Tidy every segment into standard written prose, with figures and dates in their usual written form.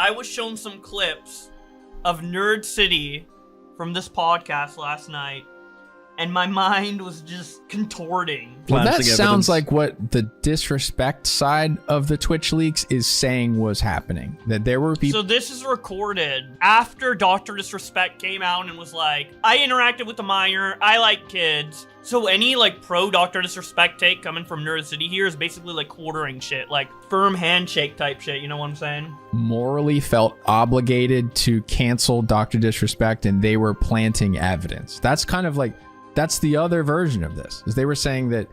I was shown some clips of NerdCity from this podcast last night, and my mind was just contorting. Well, that sounds like what the disrespect side of the Twitch leaks is saying was happening. That there were people. So this is recorded after Dr. Disrespect came out and was like, I interacted with the minor, I like kids. So any like pro Dr. Disrespect take coming from NerdCity here is basically like quartering shit, like firm handshake type shit, you know what I'm saying? Morally felt obligated to cancel Dr. Disrespect, and they were planting evidence. That's kind of like, that's the other version of this, is they were saying that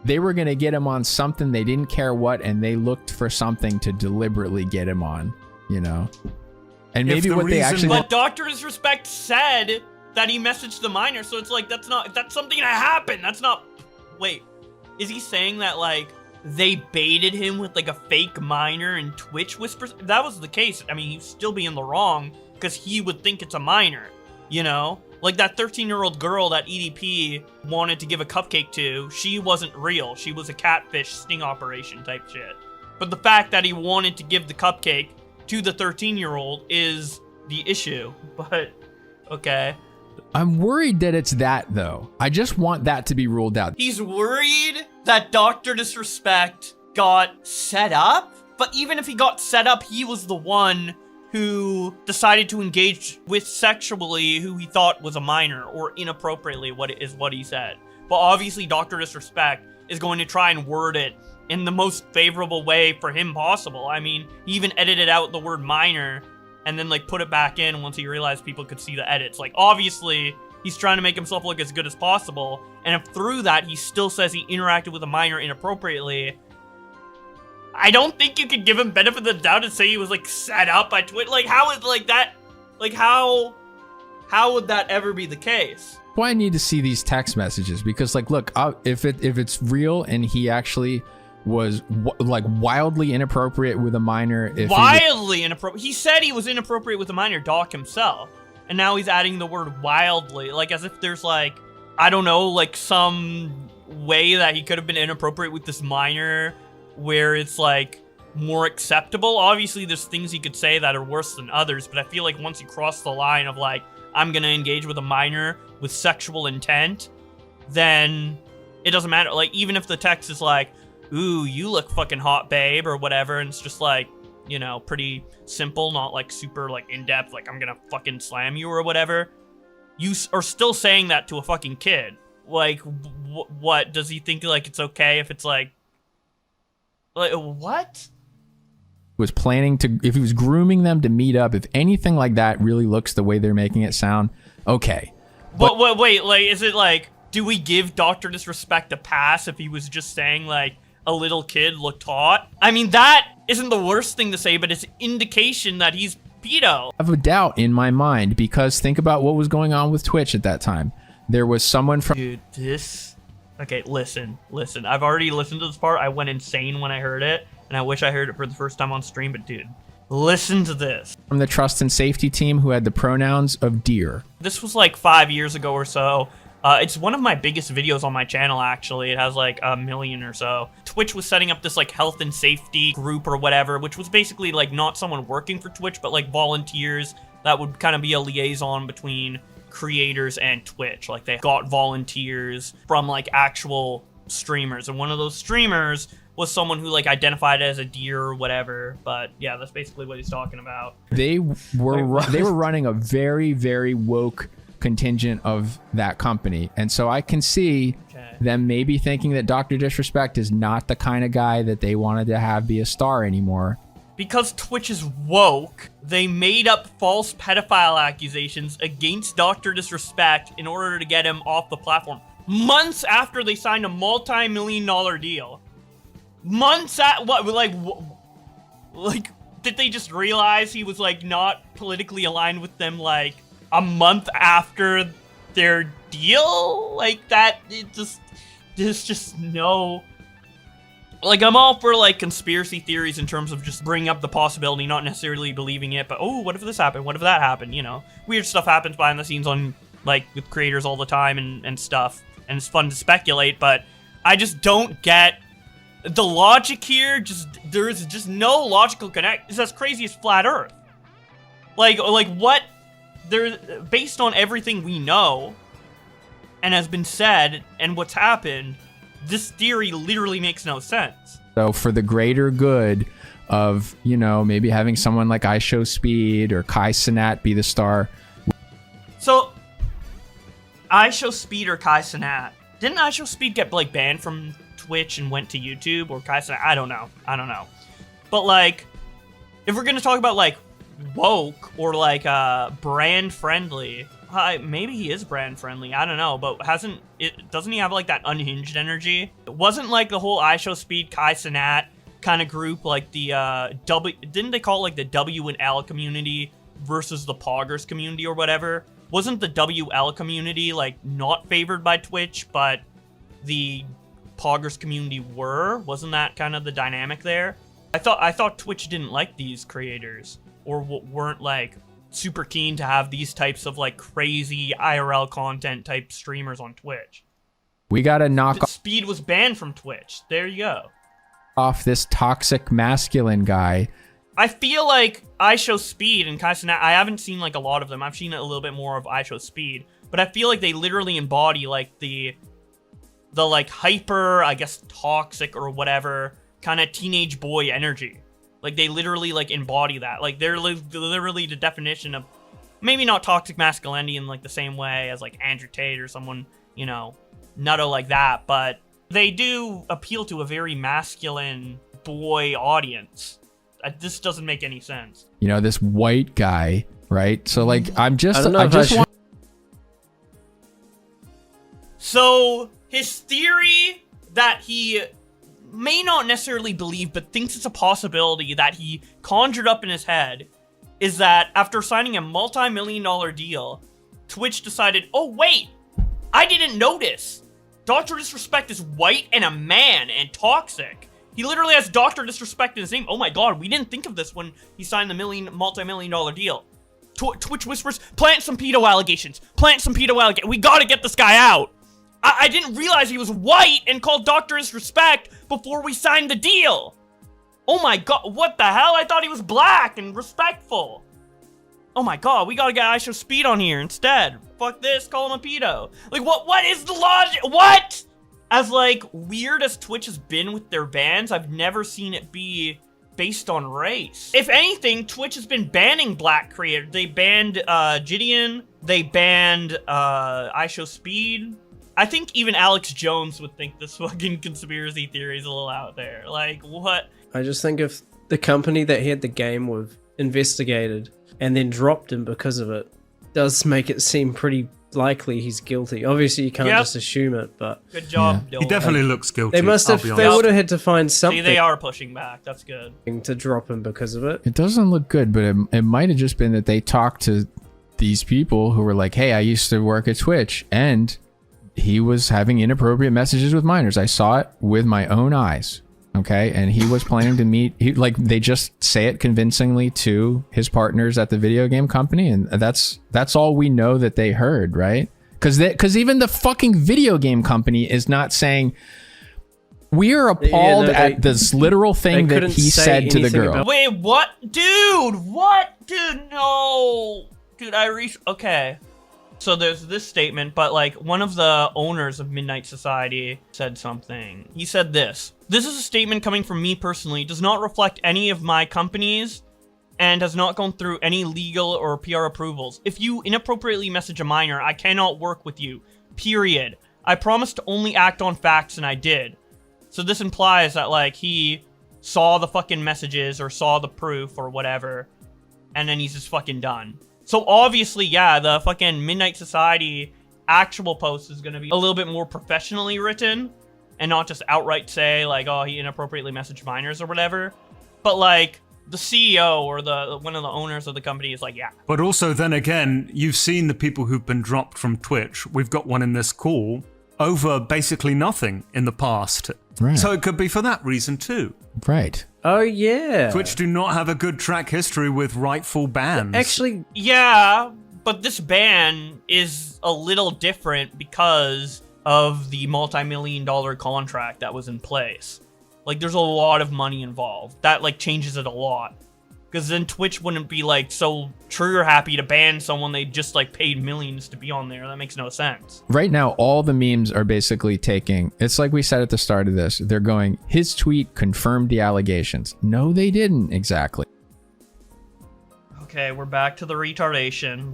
they were going to get him on something, they didn't care what, and they looked for something to deliberately get him on, you know? And maybe what they actually... But Dr. Disrespect said that he messaged the minor, so it's like, that's something that happened. That's not... Wait, is he saying that, like, they baited him with, like, a fake minor and Twitch whispers? If that was the case, I mean, he'd still be in the wrong, because he would think it's a minor, you know? Like, that 13-year-old girl that EDP wanted to give a cupcake to, she wasn't real. She was a catfish sting operation type shit. But the fact that he wanted to give the cupcake to the 13-year-old is the issue. But, okay. I'm worried that it's that, though. I just want that to be ruled out. He's worried that Dr. Disrespect got set up? But even if he got set up, he was the one who decided to engage with sexually who he thought was a minor, or inappropriately, what he said. But obviously Dr. Disrespect is going to try and word it in the most favorable way for him possible. I mean, he even edited out the word minor and then like put it back in once he realized people could see the edits. Like, obviously he's trying to make himself look as good as possible, and if through that he still says he interacted with a minor inappropriately, I don't think you could give him benefit of the doubt and say he was like set up by Twitch. Like, how is like that? Like, how would that ever be the case? Well, I need to see these text messages, because like, look, if it's real and he actually was like wildly inappropriate with a minor, inappropriate. He said he was inappropriate with a minor, Doc himself, and now he's adding the word wildly, like as if there's like, I don't know, like some way that he could have been inappropriate with this minor where it's like more acceptable. Obviously there's things he could say that are worse than others, but I feel like once you cross the line of like, I'm gonna engage with a minor with sexual intent, then it doesn't matter. Like, even if the text is like, ooh, you look fucking hot, babe, or whatever, and it's just like, you know, pretty simple, not like super like in-depth, like I'm gonna fucking slam you or whatever, you are still saying that to a fucking kid. Like, what does he think? Like, it's okay if it's like what? Was planning to, if he was grooming them to meet up, if anything like that really looks the way they're making it sound, okay. But wait, like, is it like, do we give Dr. Disrespect a pass if he was just saying like a little kid looked hot? I mean, that isn't the worst thing to say, but it's indication that he's pedo. I have a doubt in my mind, because think about what was going on with Twitch at that time. There was someone from... Dude, this... Okay, listen. I've already listened to this part. I went insane when I heard it, and I wish I heard it for the first time on stream, but dude, listen to this. From the trust and safety team who had the pronouns of dear. This was like 5 years ago or so. It's one of my biggest videos on my channel, actually. It has like 1 million or so. Twitch was setting up this like health and safety group or whatever, which was basically like not someone working for Twitch, but like volunteers that would kind of be a liaison between creators and Twitch. Like, they got volunteers from like actual streamers, and one of those streamers was someone who like identified as a deer or whatever. But yeah, that's basically what he's talking about. They were running a very, very woke contingent of that company, and so I can see them maybe thinking that Dr. Disrespect is not the kind of guy that they wanted to have be a star anymore. Because Twitch is woke, they made up false pedophile accusations against Dr. Disrespect in order to get him off the platform. Months after they signed a multi-million-dollar deal. Months at what? Like, did they just realize he was like not politically aligned with them like a month after their deal? Like, that, there's just no... Like, I'm all for, like, conspiracy theories in terms of just bringing up the possibility, not necessarily believing it, but, oh, what if this happened? What if that happened? You know, weird stuff happens behind the scenes on, like, with creators all the time and stuff, and it's fun to speculate, but I just don't get the logic here. There's just no logical connect. It's as crazy as Flat Earth. Like what? There, based on everything we know and has been said and what's happened, this theory literally makes no sense. So for the greater good of, maybe having someone like IShowSpeed or Kai Cenat be the star. So, IShowSpeed or Kai Cenat. Didn't IShowSpeed get, banned from Twitch and went to YouTube? Or Kai Cenat? I don't know. But, if we're gonna talk about, woke or, brand friendly, maybe he is brand friendly, I don't know, but doesn't he have, that unhinged energy? It wasn't, the whole IShowSpeed, Kai Cenat kind of group, didn't they call it, the W and L community versus the Poggers community or whatever? Wasn't the WL community, not favored by Twitch, but the Poggers community were? Wasn't that kind of the dynamic there? I thought Twitch didn't like these creators, or weren't, super keen to have these types of, crazy IRL content type streamers on Twitch. We gotta knock Speed was banned from Twitch. There you go. Off this toxic masculine guy. I feel like IShowSpeed and Kai Cenat, I haven't seen a lot of them. I've seen a little bit more of IShowSpeed, but I feel like they literally embody the hyper, I guess, toxic or whatever kind of teenage boy energy. They literally embody that. They're literally the definition of, maybe not toxic masculinity in the same way as Andrew Tate or someone, nutto like that, but they do appeal to a very masculine boy audience. This doesn't make any sense. This white guy, right? So So his theory that he may not necessarily believe, but thinks it's a possibility that he conjured up in his head, is that after signing a multi-million-dollar deal, Twitch decided, oh wait, I didn't notice. Dr. Disrespect is white and a man and toxic. He literally has Dr. Disrespect in his name. Oh my god, we didn't think of this when he signed the multi-million-dollar deal. Twitch whispers, plant some pedo allegations. We gotta get this guy out. I didn't realize he was white and called Dr. Disrespect before we signed the deal. Oh my god, what the hell? I thought he was black and respectful. Oh my god, we gotta get IShowSpeed on here instead. Fuck this, call him a pedo. What is the logic? What? As, weird as Twitch has been with their bans, I've never seen it be based on race. If anything, Twitch has been banning black creators. They banned, Gideon. They banned, IShowSpeed. I think even Alex Jones would think this fucking conspiracy theory is a little out there. What? I just think if the company that he had the game with investigated and then dropped him because of it, does make it seem pretty likely he's guilty. Obviously, you can't just assume it, but... Good job, He definitely looks guilty. They must have... They would have had to find something... See, they are pushing back. That's good. ...to drop him because of it. It doesn't look good, but it might have just been that they talked to these people who were like, hey, I used to work at Twitch, and he was having inappropriate messages with minors. I saw it with my own eyes. Okay, and he was planning to meet. They just say it convincingly to his partners at the video game company, and that's all we know that they heard, right? Because even the fucking video game company is not saying. We are appalled at this literal thing that he said to the girl. Wait, what, dude? What, dude? No, dude. Okay. So there's this statement, but one of the owners of Midnight Society said something. He said this. This is a statement coming from me personally. It does not reflect any of my companies and has not gone through any legal or PR approvals. If you inappropriately message a minor, I cannot work with you. Period. I promised to only act on facts and I did. So this implies that he saw the fucking messages or saw the proof or whatever, and then he's just fucking done. So obviously, yeah, the fucking Midnight Society actual post is going to be a little bit more professionally written and not just outright say oh, he inappropriately messaged minors or whatever. But the CEO or one of the owners of the company is yeah. But also then again, you've seen the people who've been dropped from Twitch. We've got one in this call over basically nothing in the past. Right. So it could be for that reason too. Right. Oh, yeah. Twitch do not have a good track history with rightful bans. Actually... Yeah, but this ban is a little different because of the multi-million-dollar contract that was in place. There's a lot of money involved. That, changes it a lot. Because then Twitch wouldn't be like so trigger happy to ban someone they just like paid millions to be on there. That makes no sense. Right now, all the memes are basically taking, it's like we said at the start of this, they're going, his tweet confirmed the allegations. No, they didn't exactly. Okay, we're back to the retardation.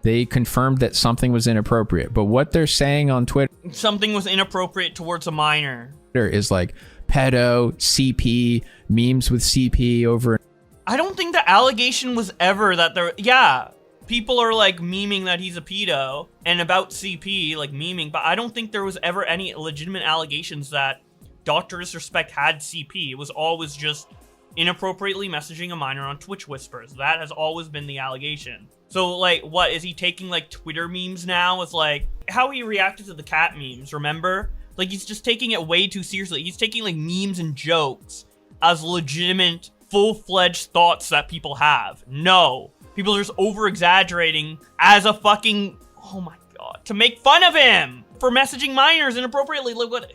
They confirmed that something was inappropriate, but what they're saying on Twitter, Something was inappropriate towards a minor. is like pedo, CP, memes with CP over. I don't think the allegation was ever that yeah, people are like memeing that he's a pedo and about CP, like memeing, but I don't think there was ever any legitimate allegations that Dr. Disrespect had CP. It was always just inappropriately messaging a minor on Twitch Whispers. That has always been the allegation. So, like, what, is he taking, like, Twitter memes now as, like, how he reacted to the cat memes, remember? Like, he's just taking it way too seriously. He's taking, like, memes and jokes as legitimate, full-fledged thoughts that people have. No. People are just over-exaggerating as a fucking, oh my god, to make fun of him for messaging minors inappropriately. Like, what?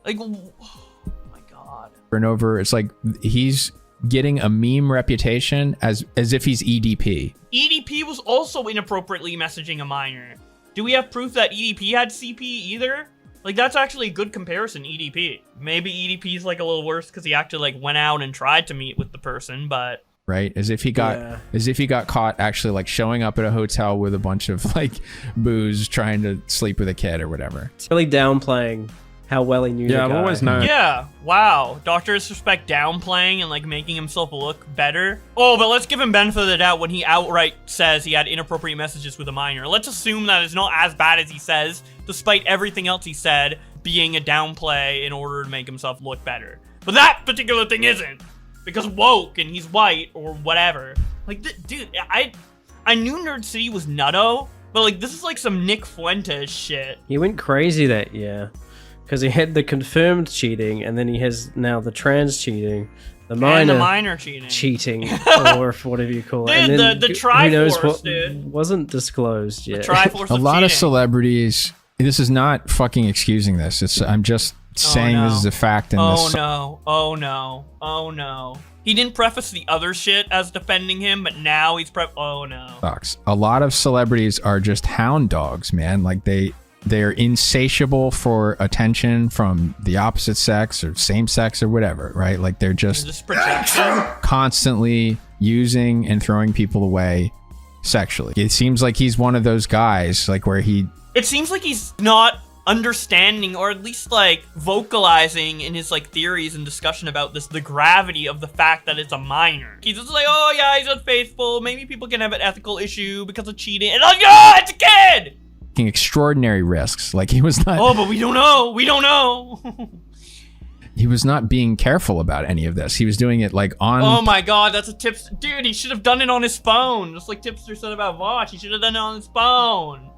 Like, oh my god. And over, it's like he's getting a meme reputation as if he's EDP. EDP was also inappropriately messaging a minor. Do we have proof that EDP had CP either? Like, that's actually a good comparison, EDP. Maybe EDP is like a little worse because he actually like went out and tried to meet with the person, but right, as if he got caught actually like showing up at a hotel with a bunch of like booze, trying to sleep with a kid or whatever. It's really downplaying how well he knew the guy. I've always known. Yeah, wow. Dr. Disrespect downplaying and like making himself look better. Oh, but let's give him benefit of the doubt when he outright says he had inappropriate messages with a minor. Let's assume that it's not as bad as he says, despite everything else he said being a downplay in order to make himself look better. But that particular thing isn't, because woke and he's white or whatever. Like, dude, I knew NerdCity was nutto, but like this is like some Nick Fuentes shit. He went crazy that year. Because he had the confirmed cheating, and then he has now the trans cheating, the minor cheating, or whatever you call it. Dude, and then the who Triforce, knows what dude. Wasn't disclosed yet. The Triforce A of lot cheating. of celebrities. This is not fucking excusing this. I'm just saying no. this is a fact. Oh no. He didn't preface the other shit as defending him, but now he's oh no. Sucks. A lot of celebrities are just hound dogs, man. Like they're insatiable for attention from the opposite sex or same sex or whatever, right? Like they're just constantly using and throwing people away sexually. It seems like he's one of those guys, like where it seems like he's not understanding, or at least like vocalizing in his like theories and discussion about this, the gravity of the fact that it's a minor. He's just like, oh yeah, he's unfaithful. Maybe people can have an ethical issue because of cheating. And like, oh, it's a kid! Extraordinary risks. Like he was not. Oh, but we don't know. He was not being careful about any of this. He was doing it like on. Oh my god, that's a tips. Dude, he should have done it on his phone. Just like Tipster said about Vosh. He should have done it on his phone.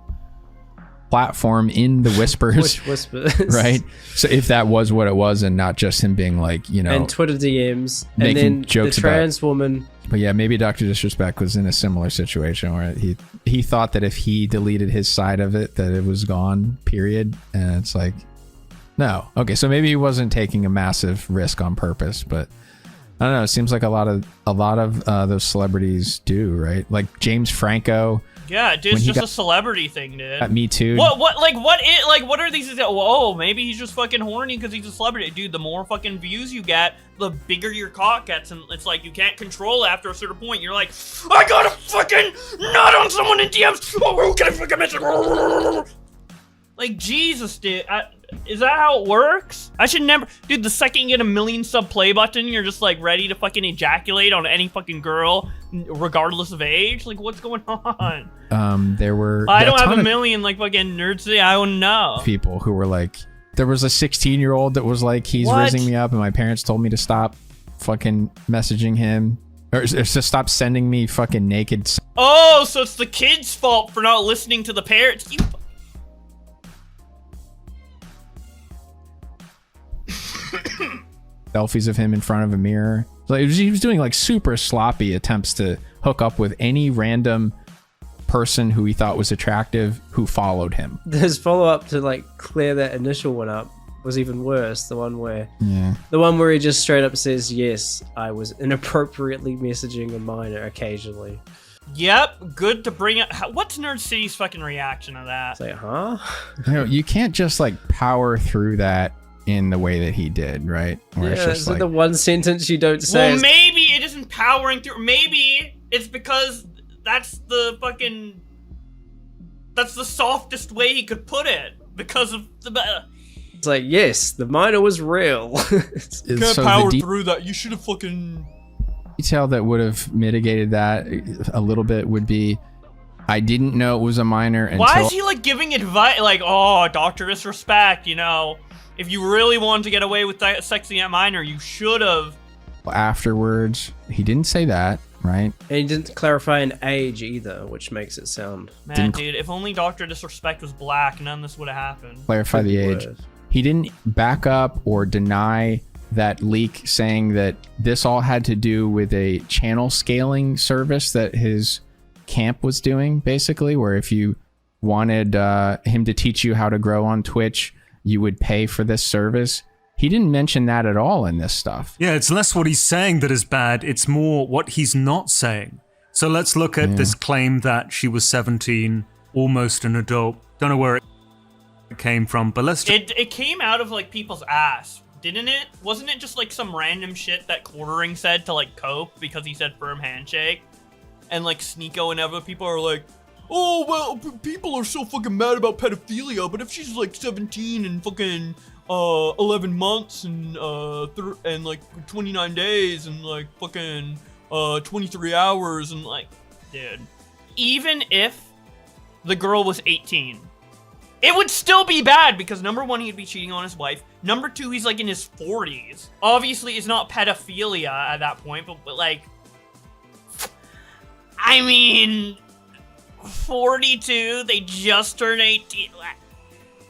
Platform in the whispers. Whispers. Right? So if that was what it was and not just him being like, you know. And Twitter DMs. Making and then jokes the trans woman. But yeah, maybe Dr. Disrespect was in a similar situation where he thought that if he deleted his side of it, that it was gone, period. And it's like, no. Okay, so maybe he wasn't taking a massive risk on purpose, but I don't know. It seems like a lot of those celebrities do, right? Like James Franco. Yeah, dude, it's just a celebrity thing, dude. Me Too. What are these? Oh, maybe he's just fucking horny because he's a celebrity. Dude, the more fucking views you get, the bigger your cock gets, and it's like you can't control it after a certain point. You're like, I gotta fucking nut on someone in DMs. Oh, can I fucking message? Like, Jesus, dude. Is that how it works? I should never... Dude, the second you get a million sub play button, you're just, like, ready to fucking ejaculate on any fucking girl, regardless of age? Like, what's going on? There were... I don't have a million, like, fucking NerdCity. I wouldn't know. People who were like... There was a 16-year-old that was like, he's rizzing me up, and my parents told me to stop fucking messaging him. Or to stop sending me fucking naked... Oh, so it's the kid's fault for not listening to the parents. You... selfies of him in front of a mirror. Like he was doing like super sloppy attempts to hook up with any random person who he thought was attractive who followed him. His follow-up to like clear that initial one up was even worse. The one where he just straight up says, "Yes, I was inappropriately messaging a minor occasionally." Yep, good to bring up. What's NerdCity's fucking reaction to that? It's like, huh? You can't just like power through that in the way that he did, right? Where Yeah, it's like the one sentence you don't say. Well, maybe it isn't powering through. Maybe it's because that's the softest way he could put it. Because of the... It's like, yes, the minor was real. Can't power through that. You should have fucking... Detail that would have mitigated that a little bit would be, I didn't know it was a minor until... Why is he like giving advice? Like, oh, Dr. Disrespect, you know... If you really wanted to get away with that sexy minor, you should have. Afterwards, he didn't say that, right? And he didn't clarify an age either, which makes it sound... Man, dude, if only Dr. Disrespect was black, none of this would have happened. Clarify the age. He didn't back up or deny that leak saying that this all had to do with a channel scaling service that his camp was doing, basically, where if you wanted him to teach you how to grow on Twitch, you would pay for this service. He didn't mention that at all in this stuff. Yeah, it's less what he's saying that is bad. It's more what he's not saying. So let's look at this claim that she was 17, almost an adult. Don't know where it came from, but let's... It came out of, like, people's ass, didn't it? Wasn't it just, like, some random shit that Quartering said to, like, cope because he said firm handshake? And, like, Sneeko and other people are like, oh, well, people are so fucking mad about pedophilia, but if she's like 17 and fucking 11 months and like 29 days and like fucking 23 hours and like, dude, even if the girl was 18, it would still be bad because number one, he'd be cheating on his wife. Number two, he's like in his 40s. Obviously, it's not pedophilia at that point, but like, I mean... 42, they just turned 18.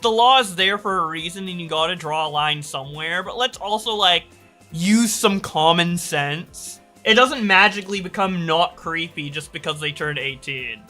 The law is there for a reason and you gotta draw a line somewhere, but let's also, like, use some common sense. It doesn't magically become not creepy just because they turned 18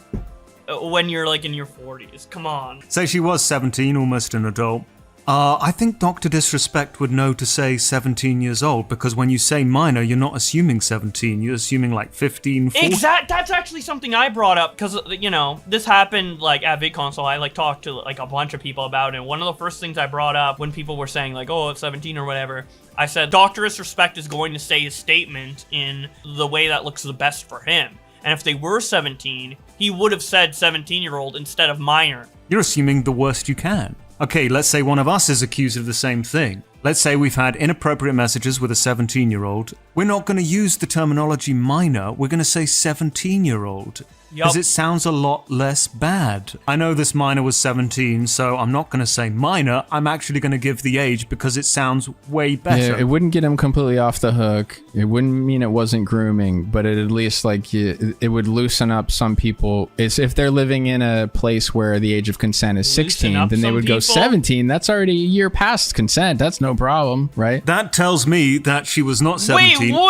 when you're, like, in your 40s. Come on. Say she was 17, almost an adult. I think Dr. Disrespect would know to say 17 years old, because when you say minor, you're not assuming 17, you're assuming like 15, 14. That's actually something I brought up, because, you know, this happened, like, at VidConsole. I, like, talked to, like, a bunch of people about it, and one of the first things I brought up when people were saying, like, oh, it's 17 or whatever, I said, Dr. Disrespect is going to say his statement in the way that looks the best for him. And if they were 17, he would have said 17-year-old instead of minor. You're assuming the worst you can. Okay, let's say one of us is accused of the same thing. Let's say we've had inappropriate messages with a 17-year-old. We're not going to use the terminology minor, we're going to say 17-year-old. Because it sounds a lot less bad. I know this minor was 17, so I'm not going to say minor, I'm actually going to give the age because it sounds way better. Yeah, it wouldn't get him completely off the hook. It wouldn't mean it wasn't grooming, but it at least, like, it would loosen up some people. It's if they're living in a place where the age of consent is 16, then they would go 17. That's already a year past consent. That's no problem, right? That tells me that she was not 17. Wait, whoa,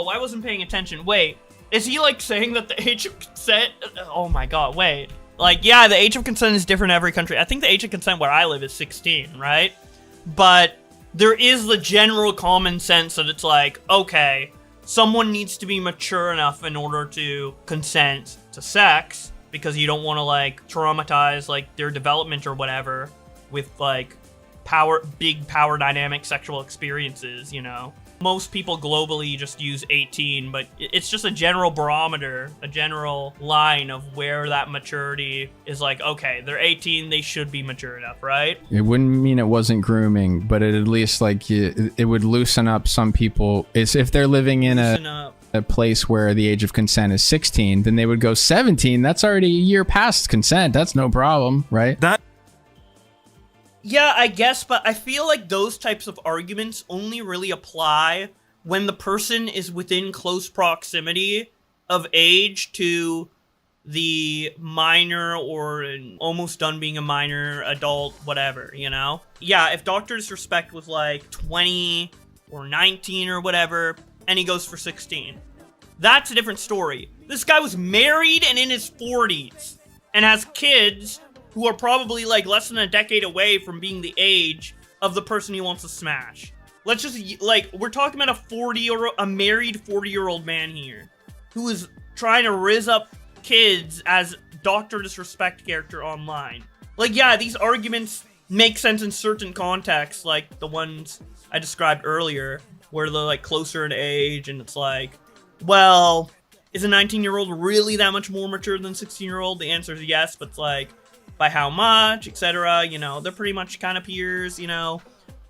I wasn't paying attention. Wait. Is he, like, saying that the age of consent... Oh, my God, wait. Like, yeah, the age of consent is different in every country. I think the age of consent where I live is 16, right? But there is the general common sense that it's like, okay, someone needs to be mature enough in order to consent to sex because you don't want to, like, traumatize, like, their development or whatever with, like, big power dynamic sexual experiences, you know? Most people globally just use 18, but it's just a general barometer, a general line of where that maturity is like, okay, they're 18, they should be mature enough, right? It wouldn't mean it wasn't grooming, but it at least, like, it would loosen up some people. It's if they're living in a place where the age of consent is 16, then they would go 17. That's already a year past consent. That's no problem, right? Yeah, I guess, but I feel like those types of arguments only really apply when the person is within close proximity of age to the minor or almost done being a minor, adult, whatever, you know? Yeah, if Dr. Disrespect was like 20 or 19 or whatever, and he goes for 16, that's a different story. This guy was married and in his 40s and has kids who are probably like less than a decade away from being the age of the person he wants to smash. Let's just, like, we're talking about a married 40-year-old man here who is trying to rizz up kids as Dr. Disrespect character online. Like, yeah, these arguments make sense in certain contexts, like the ones I described earlier, where they're, like, closer in age, and it's like, well, is a 19-year-old really that much more mature than a 16-year-old? The answer is yes, but it's like, by how much, etc., you know, they're pretty much kind of peers, you know.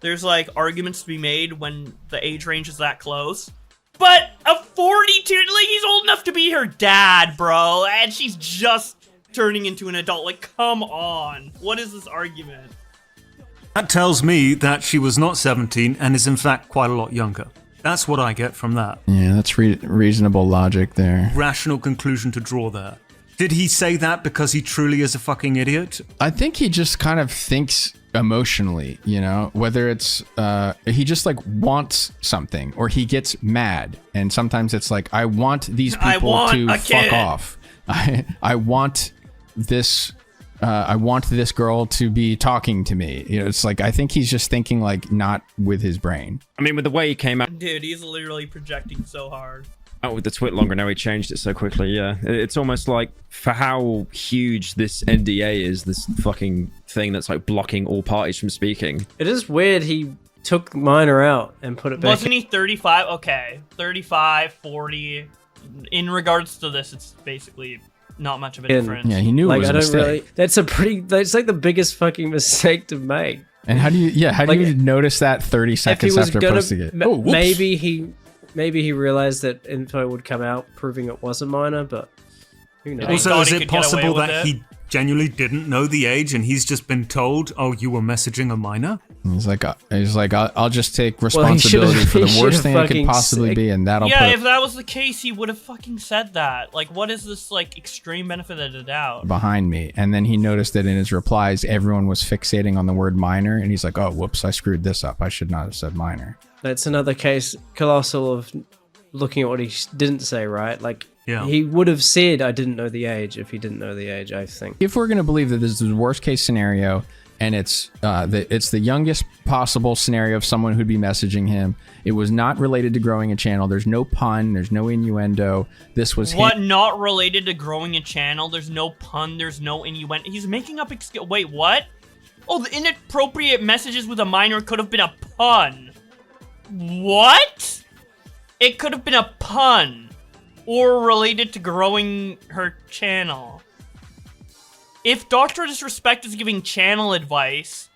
There's, like, arguments to be made when the age range is that close. But a 42, like, he's old enough to be her dad, bro, and she's just turning into an adult. Like, come on. What is this argument? That tells me that she was not 17 and is in fact quite a lot younger. That's what I get from that. Yeah, that's reasonable logic there. Rational conclusion to draw there. Did he say that because he truly is a fucking idiot? I think he just kind of thinks emotionally, you know, whether it's he just like wants something, or he gets mad, and sometimes it's like, I want these people to fuck off. I want this girl to be talking to me. You know, it's like, I think he's just thinking like not with his brain. I mean, with the way he came out Dude, he's literally projecting so hard. with the twit longer, now he changed it so quickly. Yeah, it's almost like, for how huge this NDA is, this fucking thing that's like blocking all parties from speaking. It is weird he took Minor out and put it back. Wasn't he 35? Okay, 35, 40. In regards to this, it's basically not much of a difference. Yeah, he knew it was a mistake. That's like the biggest fucking mistake to make. And how do you notice that 30 seconds after posting it? Maybe he realized that info would come out proving it was a minor, but who knows? Also, is it possible that he genuinely didn't know the age and he's just been told, oh, you were messaging a minor? He's like, I'll just take responsibility for the worst thing it could possibly be, and that'll if that was the case, he would have fucking said that. Like, what is this, like, extreme benefit of the doubt? Behind me. And then he noticed that in his replies, everyone was fixating on the word minor, and he's like, oh, whoops, I screwed this up. I should not have said minor. That's another case, Colossal, of looking at what he didn't say, right? Like, yeah. He would have said, I didn't know the age, if he didn't know the age, I think. If we're going to believe that this is the worst case scenario, and it's the youngest possible scenario of someone who'd be messaging him, it was not related to growing a channel. There's no pun. There's no innuendo. This was not related to growing a channel? There's no pun. There's no innuendo. He's making up. Wait, what? Oh, the inappropriate messages with a minor could have been a pun. What? It could have been a pun, or related to growing her channel. If Dr. Disrespect is giving channel advice,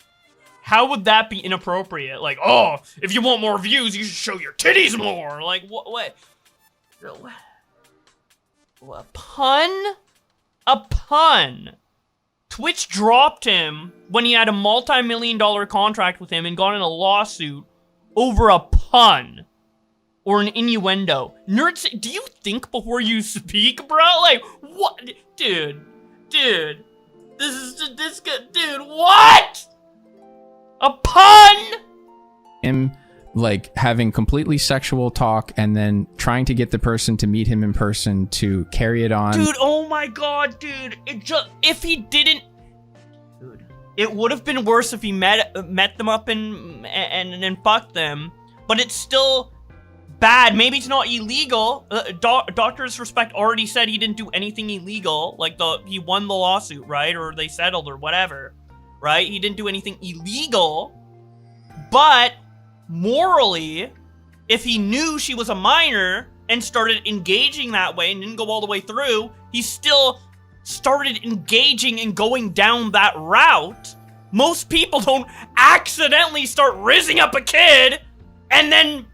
how would that be inappropriate? Like, oh, if you want more views, you should show your titties more. Like, what? A pun? A pun. Twitch dropped him when he had a multi-million-dollar contract with him and got in a lawsuit over a pun or an innuendo. Nerds, do you think before you speak, bro? Like, what? Dude. This is this good, dude. What? A pun? Him, like, having completely sexual talk and then trying to get the person to meet him in person to carry it on. Dude, oh my god, dude. If he didn't, dude, it would have been worse if he met them up and fucked them. But it's still bad. Maybe it's not illegal. Dr. Disrespect already said he didn't do anything illegal. Like, he won the lawsuit, right? Or they settled or whatever, right? He didn't do anything illegal. But morally, if he knew she was a minor and started engaging that way and didn't go all the way through, he still started engaging and going down that route. Most people don't accidentally start rizzing up a kid and then...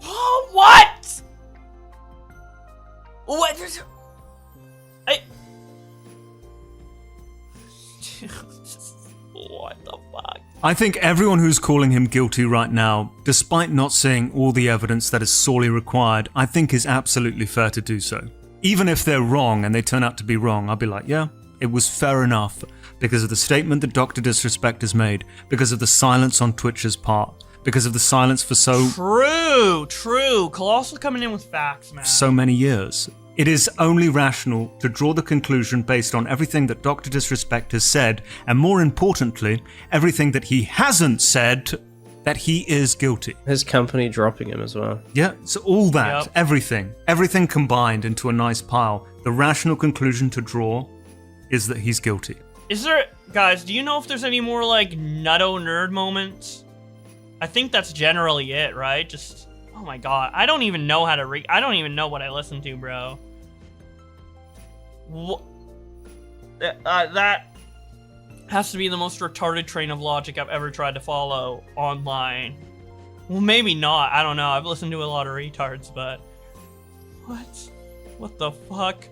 Oh, what? What? What the fuck? I think everyone who's calling him guilty right now, despite not seeing all the evidence that is sorely required, I think is absolutely fair to do so. Even if they're wrong and they turn out to be wrong, I'll be like, yeah, it was fair enough because of the statement that Dr. Disrespect has made, because of the silence on Twitch's part, because of the silence for True. Colossal coming in with facts, man. so many years. It is only rational to draw the conclusion based on everything that Dr. Disrespect has said, and more importantly, everything that he hasn't said, that he is guilty. His company dropping him as well. Yeah, so all that, Yep. everything combined into a nice pile. The rational conclusion to draw is that he's guilty. Is there, guys, do you know if there's any more, like, nutto nerd moments? I think that's generally it, right? Just, oh my god, I don't even know how to read. I don't even know what I listen to, bro. That has to be the most retarded train of logic I've ever tried to follow online. Well, maybe not. I don't know. I've listened to a lot of retards, but what? What the fuck?